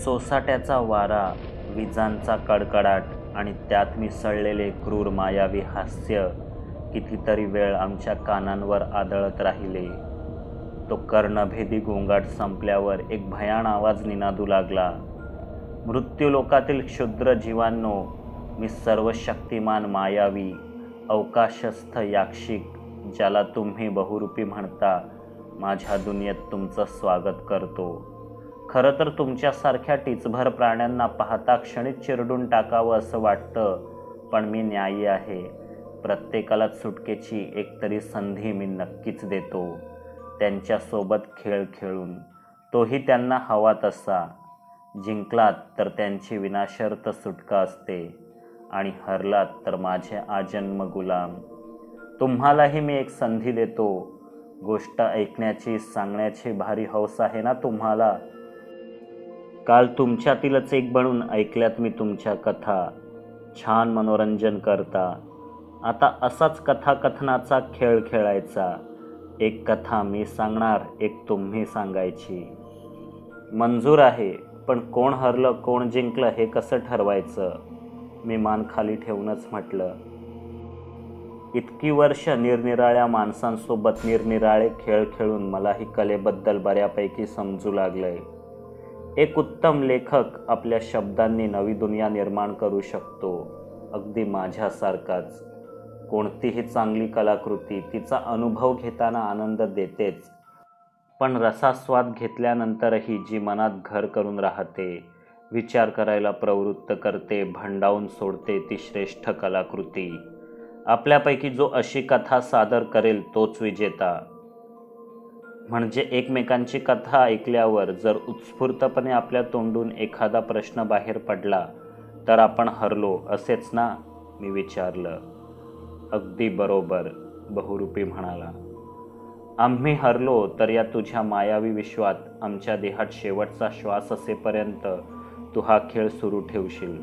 सोसाट्याचा वारा, विजांचा कडकडाट आणि त्यात मिसळलेले क्रूर मायावी हास्य कितीतरी वेळ आमच्या कानांवर आदळत राहिले. तो कर्णभेदी गोंगाट संपल्यावर एक भयाण आवाज निनादू लागला. मृत्यूलोकातील क्षुद्र जीवांनो, मी सर्वशक्तिमान मायावी अवकाशस्थ याक्षिक, ज्याला तुम्ही बहुरूपी म्हणता, माझ्या दुनियेत तुमचं स्वागत करतो. खरं तर तुमच्यासारख्या टिचभर प्राण्यांना पाहता क्षणिक चिरडून टाकावं असं वाटतं, पण मी न्यायी आहे. प्रत्येकालाच सुटकेची एकतरी संधी मी नक्कीच देतो, त्यांच्यासोबत खेळ खेळून, तोही त्यांना हवा तसा. जिंकलात तर त्यांची विनाशर्त सुटका असते आणि हरलात तर माझे आजन्म गुलाम. तुम्हालाही मी एक संधी देतो. गोष्ट ऐकण्याची, सांगण्याची भारी हौस आहे ना तुम्हाला? काल तुमच्यातीलच एक बनून ऐकल्यात मी तुमच्या कथा. छान मनोरंजन करता. आता असाच कथाकथनाचा खेळ खेळायचा. एक कथा मी सांगणार, एक तुम्ही सांगायची. मंजूर आहे, पण कोण हरलं कोण जिंकलं हे कसं ठरवायचं? मी मान खाली ठेवूनच म्हटलं. इतकी वर्ष निरनिराळ्या माणसांसोबत निरनिराळे खेळ खेळून मलाही कलेबद्दल बऱ्यापैकी समजू लागलंय. एक उत्तम लेखक आपल्या शब्दांनी नवी दुनिया निर्माण करू शकतो, अगदी माझ्यासारखाच. कोणतीही चांगली कलाकृती तिचा अनुभव घेताना आनंद देतेच, पण रसास्वाद घेतल्यानंतरही जी मनात घर करून राहते, विचार करायला प्रवृत्त करते, भंडावून सोडते, ती श्रेष्ठ कलाकृती. आपल्यापैकी जो अशी कथा सादर करेल तोच विजेता. म्हणजे एकमेकांची कथा ऐकल्यावर जर उत्स्फूर्तपणे आपल्या तोंडून एखादा प्रश्न बाहेर पडला तर आपण हरलो असेच ना? मी विचारलं. अगदी बरोबर, बहुरूपी म्हणाला. आम्ही हरलो तर या तुझ्या मायावी विश्वात आमच्या देहात शेवटचा श्वास असेपर्यंत तू हा खेळ सुरू ठेवशील,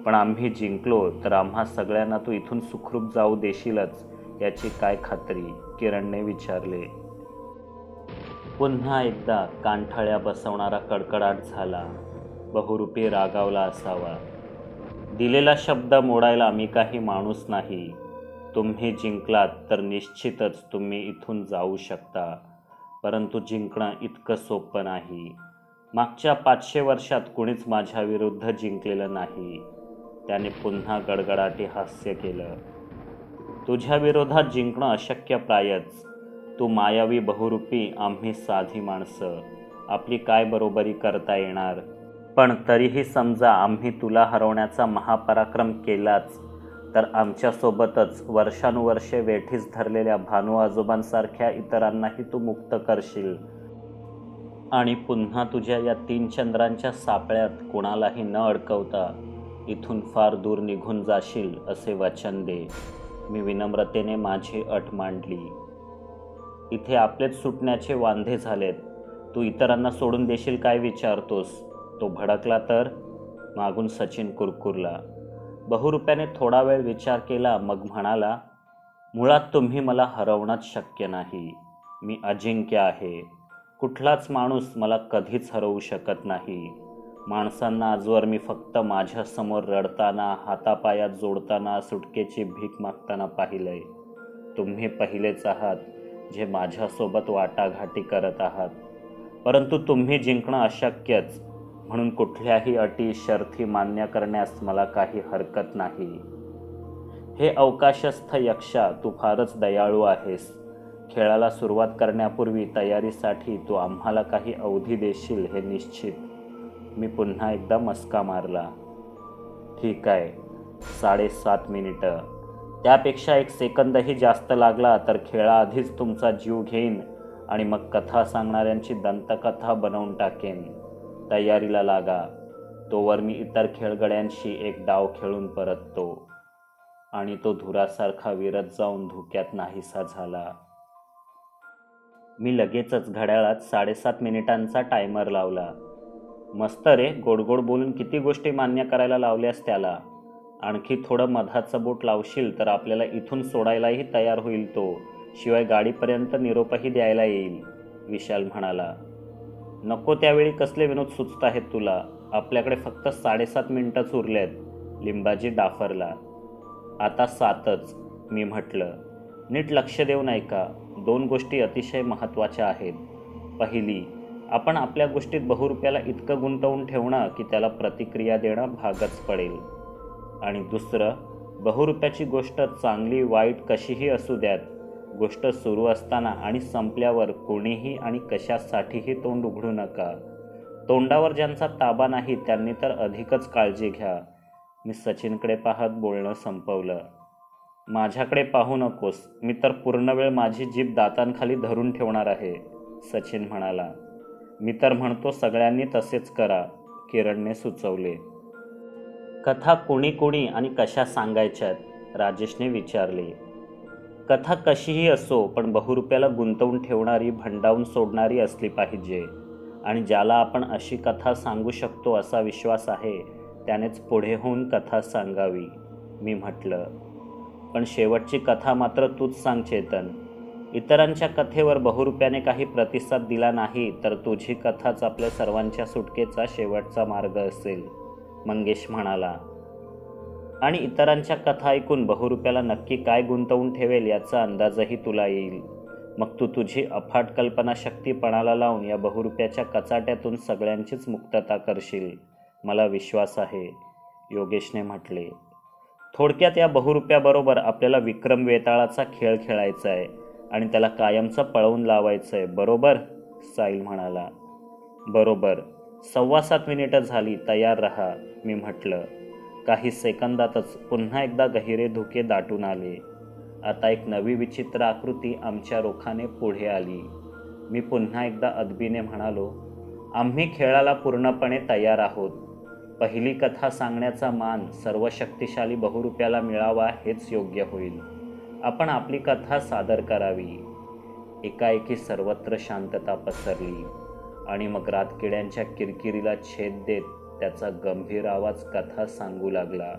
पण आम्ही जिंकलो तर आम्हा सगळ्यांना तू इथून सुखरूप जाऊ देशीलच याची काय खात्री? किरणने विचारले. पुन्हा एकदा कानठळ्या बसवणारा कडकडाट झाला. बहुरूपी रागावला असावा. दिलेला शब्द मोडायला मी काही माणूस नाही. तुम्ही जिंकलात तर निश्चितच तुम्ही इथून जाऊ शकता, परंतु जिंकणं इतकं सोपं नाही. मागच्या 500 वर्षात कुणीच माझ्या विरुद्ध जिंकलेलं नाही. त्याने पुन्हा गडगडाटी हास्य केलं. तुझ्या विरोधात जिंकणं अशक्य प्रायच. तू मायावी बहुरूपी, आम्ही साधी माणसं. आपली काय बरोबरी करता येणार? पण तरीही समजा आम्ही तुला हरवण्याचा महापराक्रम केलाच तर आमच्यासोबतच वर्षानुवर्षे वेठीस धरलेल्या भानू आजोबांसारख्या इतरांनाही तू मुक्त करशील आणि पुन्हा तुझ्या या 3 चंद्रांच्या सापळ्यात कोणालाही न अडकवता इथून फार दूर निघून जाशील असे वचन दे. मी विनम्रतेने माझी अट मांडली. इथे आपलेच सुटण्याचे वांधे झालेत. तू इतरांना सोडून देशील काय विचारतोस? तो भडकला तर? मागून सचिन कुरकुरला. बहुरूप्याने थोडा वेळ विचार केला, मग म्हणाला, मुळात तुम्ही मला हरवणंच शक्य नाही. मी अजिंक्य आहे. कुठलाच माणूस मला कधीच हरवू शकत नाही. माणसांना आजवर मी फक्त माझ्यासमोर रडताना, हातापायात जोडताना, सुटकेची भीक मागताना पाहिलंय. तुम्ही पहिलेच आहात जे माझ्यासोबत वाटाघाटी करत आहात. परंतु तुम्ही जिंकणं अशक्यच, म्हणून कुठल्याही अटी शर्थी मान्य करण्यास मला काही हरकत नाही. हे अवकाशस्थ यक्षा, तू फारच दयाळू आहेस. खेळाला सुरुवात करण्यापूर्वी तयारीसाठी तू आम्हाला काही अवधी देशील हे निश्चित. मी पुन्हा एकदा मस्का मारला. ठीक आहे, 7.5 मिनिटं. त्यापेक्षा 1 सेकंदही जास्त लागला तर खेळाआधीच तुमचा जीव घेईन आणि मग कथा सांगणाऱ्यांची दंतकथा बनवून टाकेन. तयारीला लागा. तोवर मी इतर खेळगड्यांशी एक डाव खेळून परततो. आणि तो धुरासारखा विरत जाऊन धुक्यात नाहीसा झाला. मी लगेचच घड्याळात 7.5 मिनिटांचा टायमर लावला. मस्त रे, गोडगोड बोलून किती गोष्टी मान्य करायला लावल्यास त्याला. आणखी थोडं मधाचं बोट लावशील तर आपल्याला इथून सोडायलाही तयार होईल तो. शिवाय गाडीपर्यंत निरोपही द्यायला येईल, विशाल म्हणाला. नको त्यावेळी कसले विनोद सुचत आहेत तुला? आपल्याकडे फक्त 7.5 मिनिटंच उरलेत, लिंबाजी डाफरला. आता 7च, मी म्हटलं. नीट लक्ष देऊन ऐका. 2 गोष्टी अतिशय महत्त्वाच्या आहेत. पहिली, आपण आपल्या गोष्टीत बहुरुप्याला इतकं गुंतवून ठेवणं की त्याला प्रतिक्रिया देणं भागच पडेल. आणि दुसरं, बहुरुप्याची गोष्ट चांगली वाईट कशीही असू द्यात, गोष्ट सुरू असताना आणि संपल्यावर कोणीही आणि कशासाठीही तोंड उघडू नका. तोंडावर ज्यांचा ताबा नाही त्यांनी तर अधिकच काळजी घ्या. मी सचिनकडे पाहत बोलणं संपवलं. माझ्याकडे पाहू नकोस, मी तर पूर्ण वेळ माझी जीभ दातांखाली धरून ठेवणार आहे, सचिन म्हणाला. मी तर म्हणतो सगळ्यांनी तसेच करा, किरणने सुचवले. कथा कोणी कोणी आणि कशा सांगायच्यात, राजेशने विचारले. कथा कशीही असो, पण बहुरुप्याला गुंतवून ठेवणारी, भंडावून सोडणारी असली पाहिजे. आणि ज्याला आपण अशी कथा सांगू शकतो असा विश्वास आहे त्यानेच पुढे होऊन कथा सांगावी, मी म्हटलं. पण शेवटची कथा मात्र तूच सांग चेतन. इतरांच्या कथेवर बहुरुप्याने काही प्रतिसाद दिला नाही तर तुझी कथाच आपल्या सर्वांच्या सुटकेचा शेवटचा मार्ग असेल, मंगेश म्हणाला. आणि इतरांच्या कथा ऐकून बहुरुप्याला नक्की काय गुंतवून ठेवेल याचा अंदाजही तुला येईल. मग तू तुझी अफाट कल्पनाशक्ती पणाला लावून या बहुरुप्याच्या कचाट्यातून सगळ्यांचीच मुक्तता करशील, मला विश्वास आहे, योगेशने म्हटले. थोडक्यात या बहुरुप्याबरोबर आपल्याला विक्रम वेताळाचा खेळ खेळायचा आहे आणि त्याला कायमचं पळवून लावायचं आहे, बरोबर, साहिल म्हणाला. बरोबर. 7.15 मिनिटं झाली, तयार रहा, मी म्हटलं. काही सेकंदातच पुन्हा एकदा गहिरे धुके दाटून आले. आता एक नवी विचित्र आकृती आमच्या रोखाने पुढे आली. मी पुन्हा एकदा अदबीने म्हणालो, आम्ही खेळाला पूर्णपणे तयार आहोत. पहिली कथा सांगण्याचा मान सर्व शक्तिशाली बहुरुप्याला मिळावा हेच योग्य होईल. आपण आपली कथा सादर करावी. एकाएकी सर्वत्र शांतता पसरली आणि मग रातकिड्यांच्या किरकिरीला छेद देत त्याचा गंभीर आवाज कथा सांगू लागला.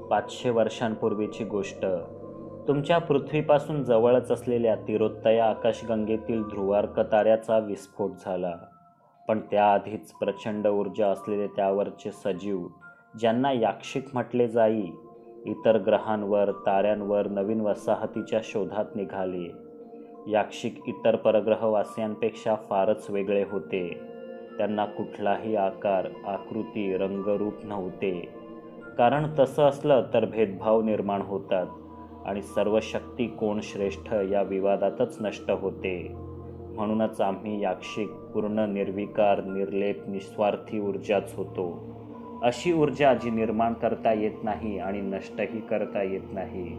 500 वर्षांपूर्वीची गोष्ट. तुमच्या पृथ्वीपासून जवळच असलेल्या तिरोत्तया आकाशगंगेतील ध्रुवार्क ताऱ्याचा विस्फोट झाला. पण त्याआधीच प्रचंड ऊर्जा असलेले त्यावरचे सजीव, ज्यांना याक्षिक म्हटले जाई, इतर ग्रहांवर, ताऱ्यांवर नवीन वसाहतीच्या शोधात निघाले. याक्षिक इतर परग्रहवासियांपेक्षा फारच वेगळे होते. त्यांना कुठलाही आकार, आकृती, रंगरूप नव्हते. कारण तसं असलं तर भेदभाव निर्माण होतात आणि सर्व शक्ती कोण श्रेष्ठ या विवादातच नष्ट होते. म्हणूनच आम्ही याक्षिक पूर्ण निर्विकार, निर्लेप, निस्वार्थी ऊर्जाच होतो. अशी ऊर्जा जी निर्माण करता येत नाही आणि नष्टही करता येत नाही.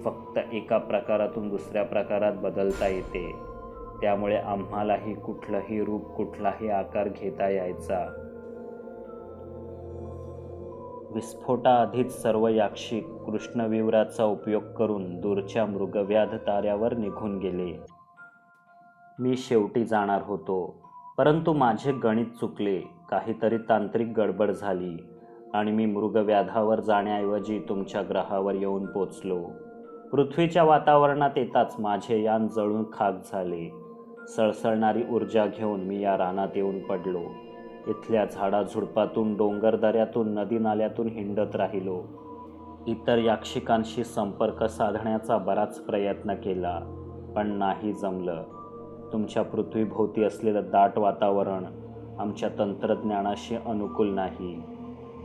फक्त एका प्रकारातून दुसऱ्या प्रकारात बदलता येते. त्यामुळे आम्हालाही कुठलंही रूप, कुठलाही आकार घेता यायचा. विस्फोटाआधीच सर्व याक्षिक कृष्णविवराचा उपयोग करून दूरच्या मृगव्याध ताऱ्यावर निघून गेले. मी शेवटी जाणार होतो, परंतु माझे गणित चुकले. काहीतरी तांत्रिक गडबड झाली आणि मी मृगव्याधावर जाण्याऐवजी तुमच्या ग्रहावर येऊन पोचलो. पृथ्वीच्या वातावरणात येताच माझे यान जळून खाक झाले. सळसळणारी ऊर्जा घेऊन मी या रानात येऊन पडलो. इथल्या झाडाझुडपातून, डोंगरदऱ्यातून, नदी नाल्यातून हिंडत राहिलो. इतर याक्षिकांशी संपर्क साधण्याचा बराच प्रयत्न केला, पण नाही जमलं. तुमच्या पृथ्वीभोवती असलेलं दाट वातावरण आमच्या तंत्रज्ञानाशी अनुकूल नाही.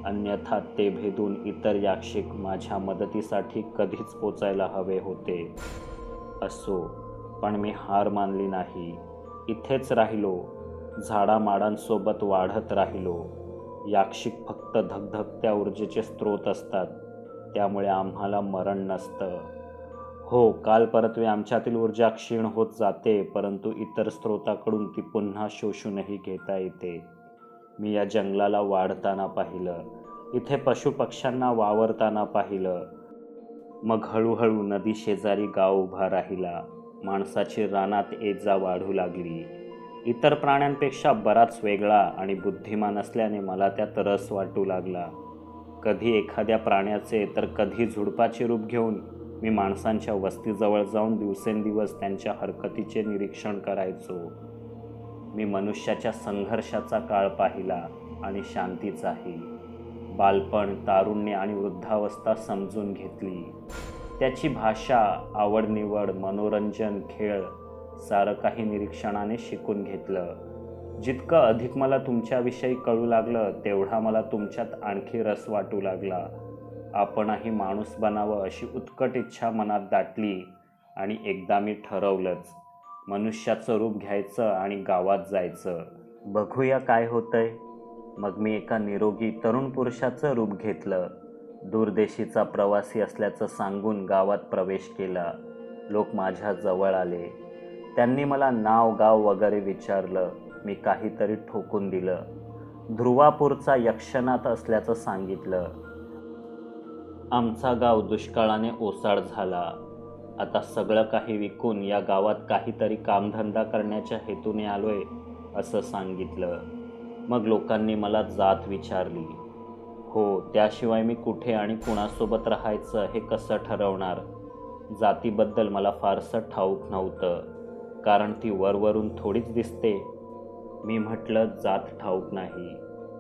अन्यथा ते भेदून इतर याक्षिक माझ्या मदतीसाठी कधीच पोचायला हवे होते. असो, पण मी हार मानली नाही. इथेच राहिलो, झाडामाडांसोबत वाढत राहिलो. याक्षिक फक्त धगधगत्या ऊर्जेचे स्रोत असतात, त्यामुळे आम्हाला मरण नसतं. हो, काल परत्वे आमच्यातील ऊर्जा क्षीण होत जाते, परंतु इतर स्रोताकडून ती पुन्हा शोषूनही घेता येते. मी या जंगलाला वाढताना पाहिलं, इथे पशुपक्ष्यांना वावरताना पाहिलं. मग हळूहळू नदी शेजारी गाव उभा राहिला. माणसाची रानात ये-जा वाढू लागली. इतर प्राण्यांपेक्षा बराच वेगळा आणि बुद्धिमान असल्याने मला त्यात रस वाटू लागला. कधी एखाद्या प्राण्याचे तर कधी झुडपाचे रूप घेऊन मी माणसांच्या वस्तीजवळ जाऊन दिवसेंदिवस त्यांच्या हरकतीचे निरीक्षण करायचो. मी मनुष्याच्या संघर्षाचा काळ पाहिला आणि शांतीचाही. बालपण, तारुण्य आणि वृद्धावस्था समजून घेतली. त्याची भाषा, आवडनिवड, मनोरंजन, खेळ सारं काही निरीक्षणाने शिकून घेतलं. जितकं अधिक मला तुमच्याविषयी कळू लागलं तेवढा मला तुमच्यात आणखी रस वाटू लागला. आपणही माणूस बनावं अशी उत्कट इच्छा मनात दाटली आणि एकदा मी ठरवलंच, मनुष्याचं रूप घ्यायचं आणि गावात जायचं. बघूया काय होतंय. मग मी एका निरोगी तरुण पुरुषाचं रूप घेतलं. दूरदेशीचा प्रवासी असल्याचं सांगून गावात प्रवेश केला. लोक माझ्या जवळ आले. त्यांनी मला नाव, गाव वगैरे विचारलं. मी काहीतरी ठोकून दिलं. ध्रुवापूरचा यक्षनाथ असल्याचं सांगितलं. आमचा गाव दुष्काळाने ओसाड झाला. आता सगळं काही विकून या गावात काहीतरी कामधंदा करण्याच्या हेतूने आलोय असं सांगितलं. मग लोकांनी मला जात विचारली. हो, त्याशिवाय मी कुठे आणि कुणासोबत राहायचं हे कसं ठरवणार. जातीबद्दल मला फारसं ठाऊक नव्हतं, कारण ती वरवरून थोडीच दिसते. मी म्हटलं, जात ठाऊक नाही,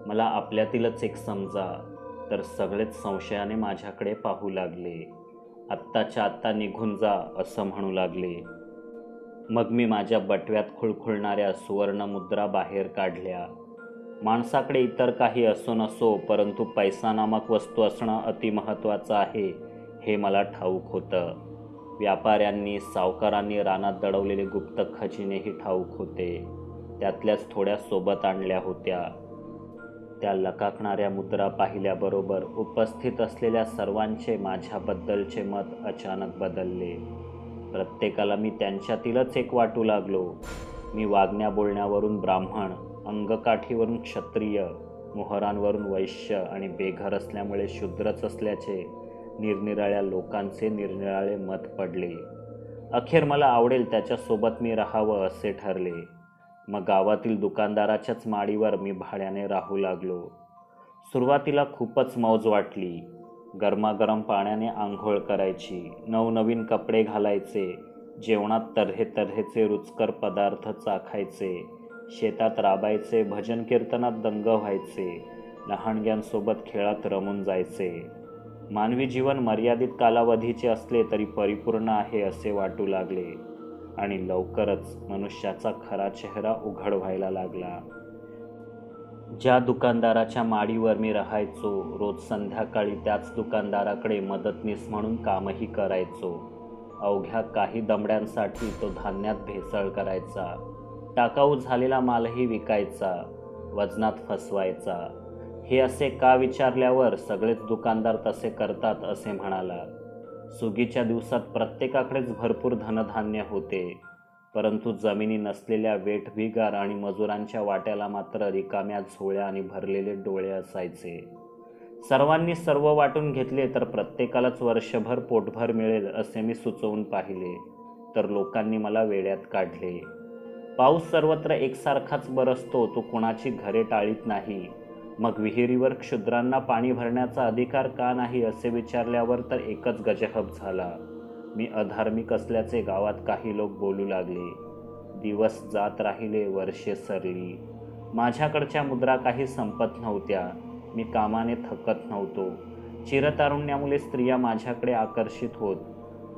मला आपल्यातीलच एक समजा. तर सगळेच संशयाने माझ्याकडे पाहू लागले. आत्ताच्या आत्ता निघून जा असं म्हणू लागले. मग मी माझ्या बटव्यात खुळखुळणाऱ्या सुवर्णमुद्रा बाहेर काढल्या. माणसाकडे इतर काही असो नसो, परंतु पैसा नामक वस्तू असणं अतिमहत्त्वाचं आहे हे मला ठाऊक होतं. व्यापाऱ्यांनी, सावकारांनी रानात दडवलेले गुप्त खजिनेही ठाऊक होते. त्यातल्याच थोड्या सोबत आणल्या होत्या. त्या लकाकणाऱ्या मुद्रा पाहिल्याबरोबर उपस्थित असलेल्या सर्वांचे माझ्याबद्दलचे मत अचानक बदलले. प्रत्येकाला मी त्यांच्यातीलच एक वाटू लागलो. मी वागण्या बोलण्यावरून ब्राह्मण, अंगकाठीवरून क्षत्रिय, मोहरांवरून वैश्य आणि बेघर असल्यामुळे शूद्रच असल्याचे निरनिराळ्या लोकांचे निरनिराळे मत पडले. अखेर मला आवडेल त्याच्यासोबत मी राहावं असे ठरले. मग गावातील दुकानदाराच्याच माडीवर मी भाड्याने राहू लागलो. सुरुवातीला खूपच मौज वाटली. गरमागरम पाण्याने आंघोळ करायची, नवनवीन कपडे घालायचे, जेवणात तऱ्हेतऱ्हेचे रुचकर पदार्थ चाखायचे, शेतात राबायचे, भजन कीर्तनात दंग व्हायचे, लहानग्यांसोबत खेळात रमून जायचे. मानवी जीवन मर्यादित कालावधीचे असले तरी परिपूर्ण आहे असे वाटू लागले आणि लवकरच मनुष्याचा खरा चेहरा उघड व्हायला लागला. ज्या दुकानदाराच्या माडीवर मी राहायचो, रोज संध्याकाळी त्याच दुकानदाराकडे मदतनीस म्हणून कामही करायचो. अवघ्या काही दमड्यांसाठी तो धान्यात भेसळ करायचा, टाकाऊ झालेला मालही विकायचा, वजनात फसवायचा. हे असे का विचारल्यावर सगळेच दुकानदार तसे करतात असे म्हणाला. सुगीच्या दिवसात प्रत्येकाकडेच भरपूर धनधान्य होते, परंतु जमिनी नसलेल्या वेठबिगार आणि मजुरांच्या वाट्याला मात्र रिकाम्या झोळ्या आणि भरलेले डोळे असायचे. सर्वांनी सर्व वाटून घेतले तर प्रत्येकालाच वर्षभर पोटभर मिळेल असे मी सुचवून पाहिले, तर लोकांनी मला वेड्यात काढले. पाऊस सर्वत्र एकसारखाच बरसतो, तो कोणाची घरे टाळीत नाही. मग विहिरीवर क्षुद्रांना पाणी भरण्याचा अधिकार का नाही असे विचारल्यावर तर एकच गजहब झाला. मी अधार्मिक असल्याचे गावात काही लोक बोलू लागले. दिवस जात राहिले, वर्षे सरली. माझ्याकडच्या मुद्रा काही संपत नव्हत्या. मी कामाने थकत नव्हतो. चिरतारुण्यामुळे स्त्रिया माझ्याकडे आकर्षित होत,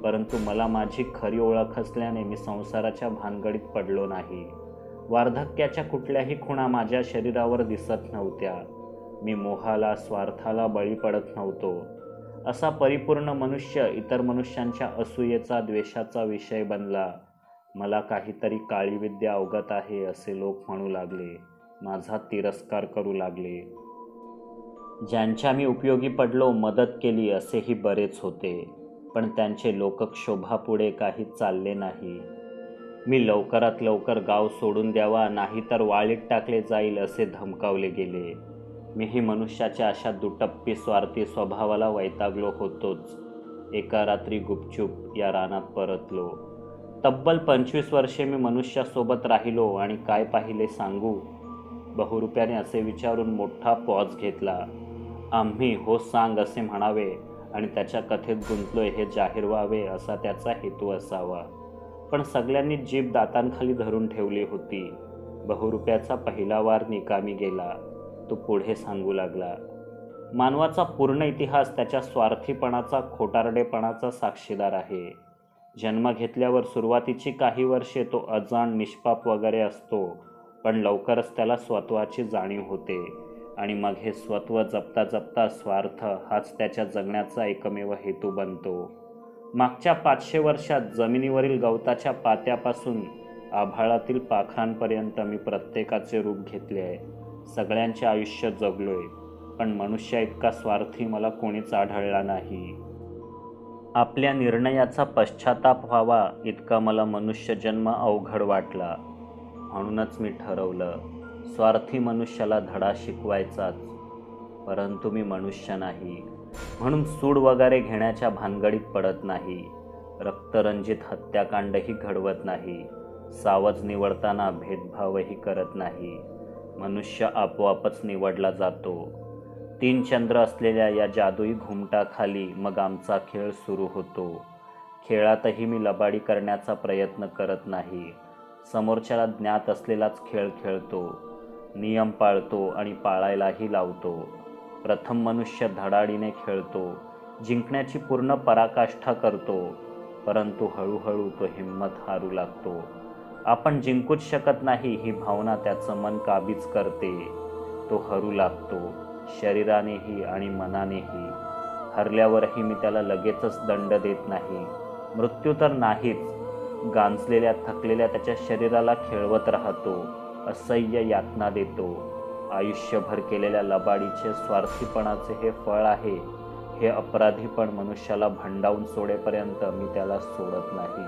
परंतु मला माझी खरी ओळख असल्याने मी संसाराच्या भानगडीत पडलो नाही. वार्धक्याच्या कुठल्याही खुणा माझ्या शरीरावर दिसत नव्हत्या. मी मोहाला, स्वार्थाला बळी पडत नव्हतो. असा परिपूर्ण मनुष्य इतर मनुष्यांच्या असूयेचा, द्वेषाचा विषय बनला. मला काहीतरी काळी विद्या अवगत आहे असे लोक म्हणू लागले. माझा तिरस्कार करू लागले. ज्यांच्या मी उपयोगी पडलो, मदत केली असेही बरेच होते, पण त्यांचे लोकक्षोभापुढे काही चालले नाही. मी लवकरात लवकर गाव सोडून द्यावा, नाहीतर वाळीत टाकले जाईल असे धमकावले गेले. मीही मनुष्याच्या अशा दुटप्पी स्वार्थी स्वभावाला वैतागलो होतोच. एका रात्री गुपचूप या रानात परतलो. तब्बल 25 वर्षे मी मनुष्यासोबत राहिलो आणि काय पाहिले सांगू. बहुरूप्याने असे विचारून मोठा पॉज घेतला. आम्ही हो सांग असे म्हणावे आणि त्याच्या कथेत गुंतलोय हे जाहीर व्हावे असा त्याचा हेतू असावा. पण सगळ्यांनी जीभ दातांखाली धरून ठेवली होती. बहुरूप्याचा पहिला वार निकामी गेला. तो पुढे सांगू लागला. मानवाचा पूर्ण इतिहास त्याच्या स्वार्थीपणाचा, खोटारडेपणाचा साक्षीदार आहे. जन्म घेतल्यावर सुरुवातीची काही वर्षे तो अजाण, निष्पाप वगैरे असतो, पण लवकरच त्याला स्वत्वाची जाणीव होते आणि मग हे स्वत्व जपता जपता स्वार्थ हाच त्याच्या जगण्याचा एकमेव हेतू बनतो. मागच्या 500 वर्षात जमिनीवरील गवताच्या पात्यापासून आभाळातील पाखरांपर्यंत मी प्रत्येकाचे रूप घेतले आहे. सगळ्यांचे आयुष्य जगलोय, पण मनुष्या इतका स्वार्थी मला कोणीच आढळला नाही. आपल्या निर्णयाचा पश्चाताप व्हावा इतका मला मनुष्यजन्म अवघड वाटला. म्हणूनच मी ठरवलं, स्वार्थी मनुष्याला धडा शिकवायचाच. परंतु मी मनुष्य नाही, म्हणून सूड वगैरे घेण्याच्या भानगडीत पडत नाही. रक्तरंजित हत्याकांडही घडवत नाही. सावज निवडताना भेदभावही करत नाही. मनुष्य आपोआपच निवडला जातो. 3 चंद्र असलेल्या या जादुई घुमटाखाली मग आमचा खेळ सुरू होतो. खेळातही मी लबाडी करण्याचा प्रयत्न करत नाही. समोरच्याला ज्ञात असलेलाच खेळ खेळतो. नियम पाळतो आणि पाळायलाही लावतो. प्रथम मनुष्य धडाडीने खेळतो, जिंकण्याची पूर्ण पराकाष्ठा करतो, परंतु हळूहळू तो हिंमत हारू लागतो. आपण जिंकूच शकत नाही ही भावना त्याचं मन काबीज करते. तो हरू लागतो, शरीरानेही आणि मनानेही. हरल्यावरही मी त्याला लगेचच दंड देत नाही. मृत्यू तर नाहीच, गांजलेल्या थकलेल्या त्याच्या शरीराला खेळवत राहतो, असह्य यातना देतो. आयुष्यभर केलेल्या लबाडीचे, स्वार्थीपणाचे हे फळ आहे. हे अपराधीपण मनुष्याला भंडावून सोडेपर्यंत मी त्याला सोडत नाही.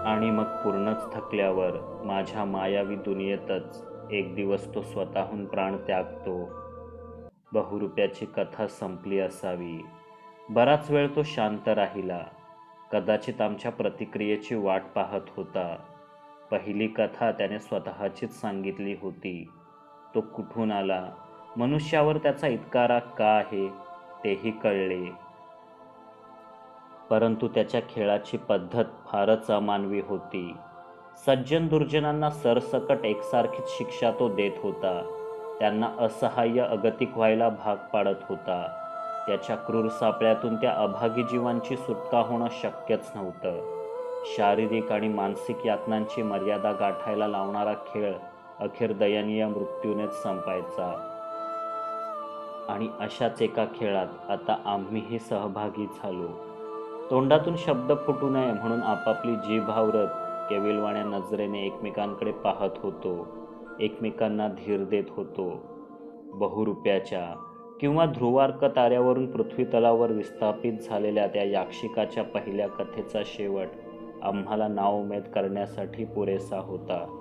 आणि मग पूर्णच थकल्यावर माझ्या मायावी दुनियेतच एक दिवस तो स्वतःहून प्राण त्यागतो. बहुरूप्याची कथा संपली असावी. बराच वेळ तो शांत राहिला. कदाचित आमच्या प्रतिक्रियेची वाट पाहत होता. पहिली कथा त्याने स्वतःचीच सांगितली होती. तो कुठून आला, मनुष्यावर त्याचा इतका राग का आहे, तेही कळले. परंतु त्याच्या खेळाची पद्धत फारच अमानवी होती. सज्जन दुर्जनांना सरसकट एकसारखीच शिक्षा तो देत होता. त्यांना असहाय्य, अगतिक व्हायला भाग पाडत होता. त्याच्या क्रूर सापळ्यातून त्या अभागी जीवांची सुटका होणं शक्यच नव्हतं. शारीरिक आणि मानसिक यातनांची मर्यादा गाठायला लावणारा खेळ अखेर दयनीय मृत्यूनेच संपायचा. आणि अशाच एका खेळात आता आम्हीही सहभागी झालो. तोंडातून शब्द फुटू नये म्हणून आपापली जीभ आवरत केविलवाण्या नजरेने एकमेकांकडे पाहत होतो, एकमेकांना धीर देत होतो. बहुरूप्याच्या किंवा ध्रुवार्क ताऱ्यावरून पृथ्वी तलावर विस्थापित झालेल्या त्या याक्षिकाच्या पहिल्या कथेचा शेवट आम्हाला नाउमेद करण्यासाठी पुरेसा होता.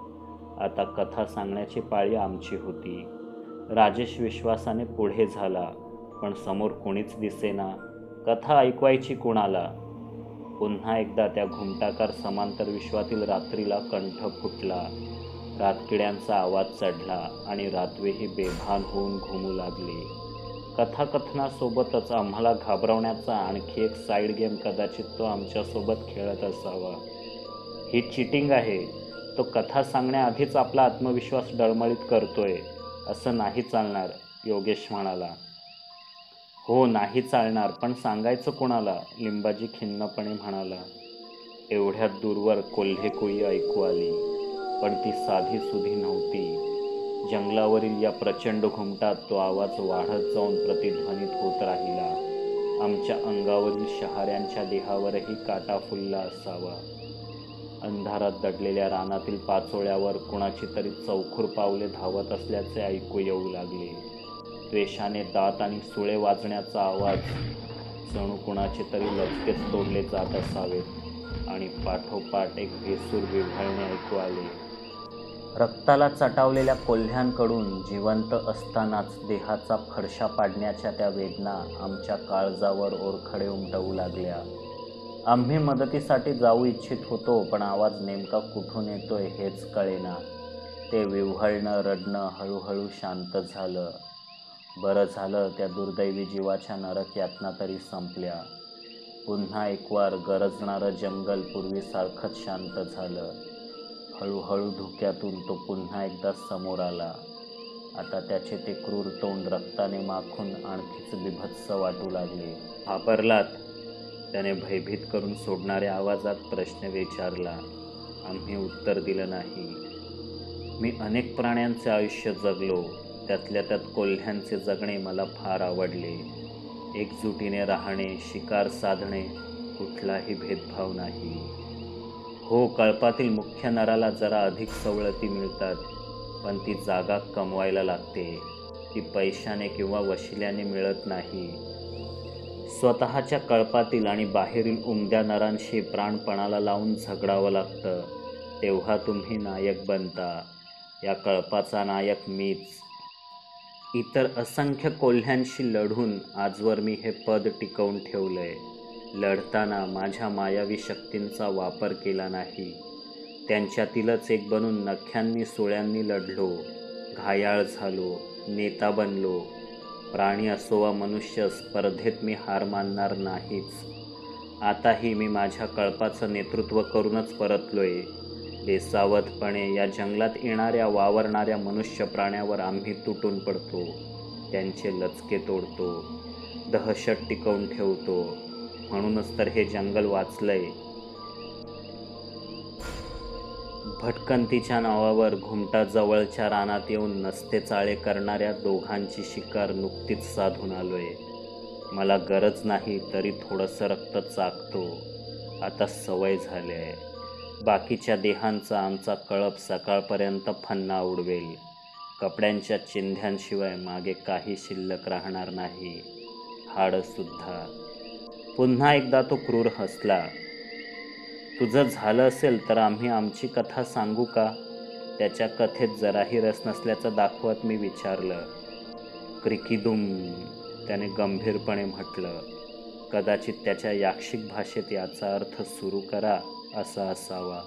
आता कथा सांगण्याची पाळी आमची होती. राजेश विश्वासाने पुढे झाला, पण समोर कोणीच दिसेना. कथा ऐकवायची कोणाला? पुन्हा एकदा त्या घुमटाकार समांतर विश्वातील रात्रीला कंठ फुटला. रातकिड्यांचा आवाज चढला आणि रातवेही बेभान होऊन घुमू लागले. कथाकथनासोबतच आम्हाला घाबरवण्याचा आणखी एक साईड गेम कदाचित तो आमच्यासोबत खेळत असावा. ही चिटिंग आहे. तो कथा सांगण्याआधीच आपला आत्मविश्वास डळमळीत करतोय. असं नाही चालणार, योगेश म्हणाला. हो, नाही चालणार, पण सांगायचं कोणाला? लिंबाजी खिन्नपणे म्हणाला. एवढ्यात दूरवर कोल्हेकुळी ऐकू आली, पण ती साधी सुधी नव्हती. जंगलावरील या प्रचंड घुमटात तो आवाज वाढत जाऊन प्रतिध्वनित होत राहिला. आमच्या अंगावरील शहाऱ्यांच्या देहावरही काटा फुलला असावा. अंधारात दडलेल्या रानातील पाचोळ्यावर कुणाची तरी चौखूर पावले धावत असल्याचे ऐकू येऊ लागले. द्वेषाने दात आणि सुळे वाजण्याचा आवाज, जणू कुणाचे तरी लचकेच तोडले जात असावेत. आणि पाठोपाठ एक भेसूर विव्हळणे ऐकू आले. रक्ताला चटावलेल्या कोल्ह्यांकडून जिवंत असतानाच देहाचा फडशा पाडण्याच्या त्या वेदना आमच्या काळजावर ओरखडे उमटवू लागल्या. आम्ही मदतीसाठी जाऊ इच्छित होतो, पण आवाज नेमका कुठून येतोय हेच कळेना. ते विव्हळणं, रडणं हळूहळू शांत झालं. बरं झालं, त्या दुर्दैवी जीवाच्या नरक यातना तरी संपल्या. पुन्हा एकवार गरजणारं जंगल पूर्वीसारखंच शांत झालं. हळूहळू धुक्यातून तो पुन्हा एकदा समोर आला. आता त्याचे ते क्रूर तोंड रक्ताने माखून आणखीच बिभत्स वाटू लागले. घाबरलात? त्याने भयभीत करून सोडणाऱ्या आवाजात प्रश्न विचारला. आम्ही उत्तर दिलं नाही. मी अनेक प्राण्यांचे आयुष्य जगलो, त्यातल्या त्यात कोल्ह्यांचे जगणे मला फार आवडले. एकजुटीने राहणे, शिकार साधणे, कुठलाही भेदभाव नाही. हो, कळपातील मुख्य नराला जरा अधिक सवलती मिळतात, पण ती जागा कमवायला लागते. ती पैशाने किंवा वशिल्याने मिळत नाही. स्वतःच्या कळपातील आणि बाहेरील उमद्या नरांशी प्राणपणाला लावून झगडावं लागतं. तेव्हा तुम्ही नायक बनता. या कळपाचा नायक मीच. इतर असंख्य कोल्ह्यांशी लढून आजवर मी हे पद टिकवून ठेवलंय. लढताना माझ्या मायावी शक्तींचा वापर केला नाही. त्यांच्यातीलच एक बनून नख्यांनी सुळ्यांनी लढलो, घायाळ झालो, नेता बनलो. प्राणी असो वा मनुष्य, स्पर्धेत मी हार मानणार नाहीच. आताही मी माझ्या कळपाचं नेतृत्व करूनच परतलोय. बेसावधपणे या जंगलात येणाऱ्या वावरणाऱ्या मनुष्य प्राण्यावर आम्ही तुटून पडतो, त्यांचे लचके तोडतो, दहशत टिकवून ठेवतो. म्हणूनच तर हे जंगल वाचलंय. भटकंतीच्या नावावर घुमटाजवळच्या रानात येऊन नसते चाळे करणाऱ्या दोघांची शिकार नुकतीच साधून आलोय. मला गरज नाही तरी थोडंसं रक्त चाकतो. आता सवय झाली आहे. बाकीच्या देहांचा आमचा कळप सकाळपर्यंत फन्ना उडवेल. कपड्यांच्या चिंध्यांशिवाय मागे काही शिल्लक राहणार नाही, हाडंसुद्धा. पुन्हा एकदा तो क्रूर हसला. तुझं झालं असेल तर आम्ही आमची कथा सांगू का? त्याच्या कथेत जराही रस नसल्याचं दाखवत मी विचारलं. क्रिकिदुम, त्याने गंभीरपणे म्हटलं. कदाचित त्याच्या याक्षिक भाषेत याचा अर्थ सुरू करा असा असावा.